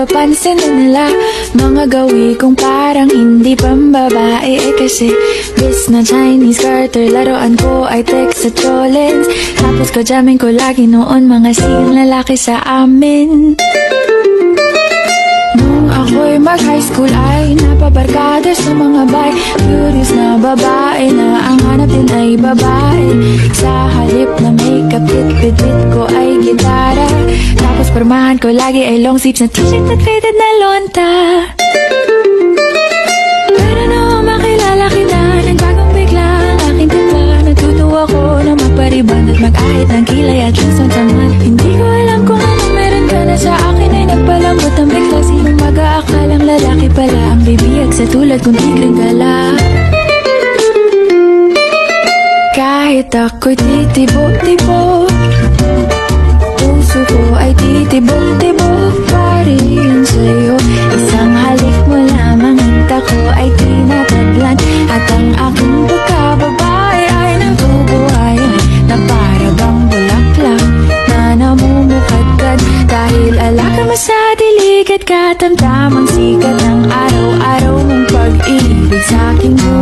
napapansin na nila mga gawi kong parang hindi pambabae. Kasi bis na Chinese Carter, laruan ko ay text sa cholens. Tapos kajamin ko lagi noon mga sigang lalaki sa amin. Ako'y mag-high school ay napabarkada sa mga bay. Curious na babae na ang hanap din ay babae. Sa halip na makeup, bit ko ay gitara. Tapos pormahan ko lagi ay long sleeves na t-shirt at faded na lonta. Pero nung makilala kita, nagbagong bigla ang aking timpla. Natutuwa ko na magpariban at mag-ahit ng kilay at luson sa mat. Hindi ko alam kung anong meron ka na sa akin ay nagpalambot ang bigla. Sinong mag-aakalang lalaki pala ang bibiyag sa tulad kong tigreng gala. Kahit ako'y titibok-tibok, puso ko ay titibok-tibok pa rin sa'yo. Isang halik mo lamang hinta ko ay tinataglan. At ang aking pagkababae ay nabubuhayan na para bang bulaklak na namumukadkad. Dahil alaka mo sa dilig at katamtamang sikat ng araw-araw mong pag-ibig sa aking buhay.